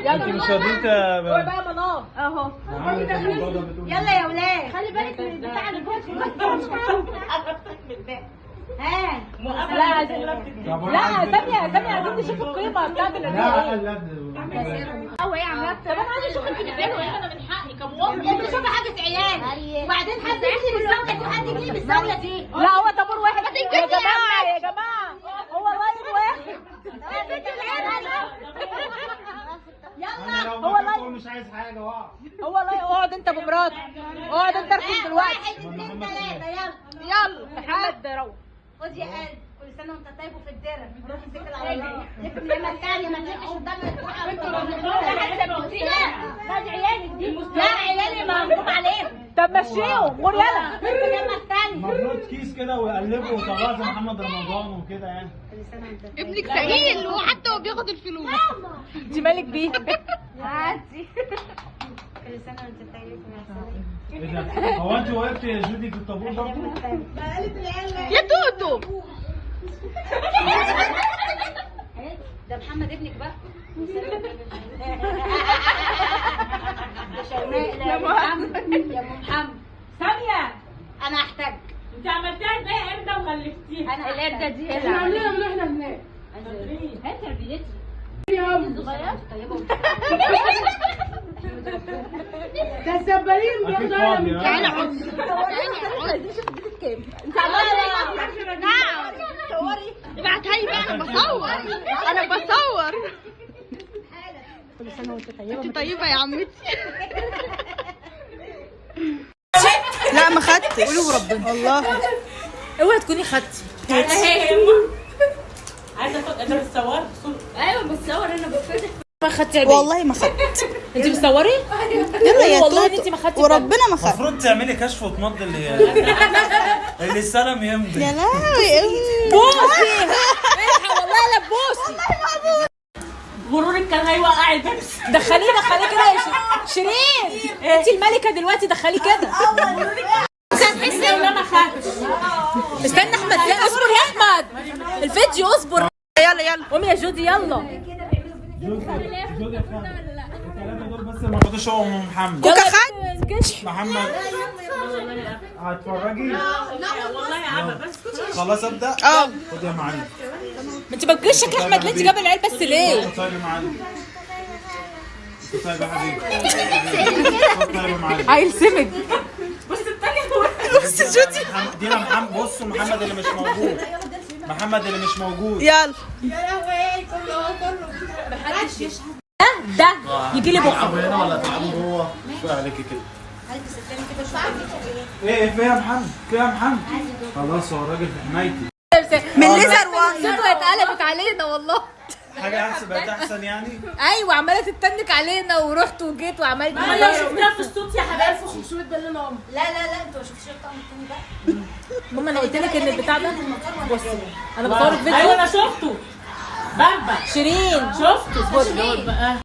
انت مش راضيين هو بقى منار اهو. يلا يا ولاد خلي بالك من البتاع اللي جوه. ها لا ثانية عايزين نشوف القيمة بتاعت لا هو ايه عملت؟ طب انا عايزة اشوف انت بتعملوا ايه، انا من حقي كمواطن. انت شوفي حاجة عيال وبعدين حد يجي بالزاوية دي وحد يجي بالزاوية دي. لا هو طابور واحد يا جماعة هو لاين واحد. يلا هو لاين مش عايز حاجه واقع. هو لاين. اقعد انت بمراتك، اقعد انت اركن دلوقتي. 1 2 3 يلا محمد روح. خد يا قلب كل سنة وانت طيب وفي الدرة. روح اتكل على الله. لما الثانية ما تلقش قدام لا دي عيالك دي. لا عيالي مغضوب عليهم. طب مشيهم قول يلا. لما الثانية مبروك كيس كده ويقلبه وطلعه زي محمد رمضان وكده يعني. ابنك تقيل وحتى هو بياخد الفلوس. انت مالك بيه؟ عادي. كل سنة وانت طيب ايه ده؟ هو انت وقفتي يا جودي في الطابور برضه؟ يا توتو ده محمد ابنك بقى. يا محمد ثانية انا احتاج. انت عملتيها ازاي قردة وخلفتيها؟ انا القردة دي هي احنا عاملينها من احنا هناك. هي تربيتي صغيرة طيبة. ده الزبالين اكيد فاضي ها؟ تعالى عد انت ابعتها لي بقى. انا بصور كل سنة وانت طيبة. انت طيبة يا عمتي. لا ما خدتش. قولي وربنا والله اوعي تكوني خدتي. عايزه انت بتصوري؟ ايوه بتصور انا بتفتح. ما خدتي والله ما خدت. انت بتصوري؟ يلا يا والله توتو انت ما خدتي وربنا ما خدت. المفروض تعملي كشف وتمضي اللي استلم يمضي. يا لهوي بوسي الحق والله لا بوسي. غرورك كان هيوقع البيبسي. دخليه كده يا شيرين. انت الملكه دلوقتي دخلي كده. هتحسي ان انا خدت. استنى احمد اصبر يا احمد الفيديو اصبر. يلا قومي يا جودي يلا. جودي الثلاثه دول بس ما خدوش هو ومحمد. كوكا خد. محمد هتفرجي؟ والله يا عم بس خلاص ابدا. خد يا معلم. ما انت ما تجيش شكل احمد ليه انت جايبه العيال بس ليه؟ طيب يا معلم. طيب يا حبيبي. طيب يا معلم. هيلسمك. بص جودي دي محمد. بصوا محمد اللي مش موجود. محمد اللي مش موجود. يلا ده يجي لي بكره. تلعبوا هنا ولا تلعبوا جوه؟ شوية عليكي كده. ايه في يا محمد؟ في يا محمد؟ خلاص هو الراجل في حمايتي. من ليزر وان. صوتها اتقلبت علينا والله. حاجة أحسن بقت أحسن يعني؟ ايوه عماله تتنك علينا ورحت وجيت وعملت. ما لو شفتها في الصوت يا حبايبي 1500 بالله نوم. لا انتوا ما شفتوش الطقم التاني بقى. ماما انا قلت لك ان البتاع ده بصي انا بصور فيديو. ايوه انا شفته. بابا شيرين شفته.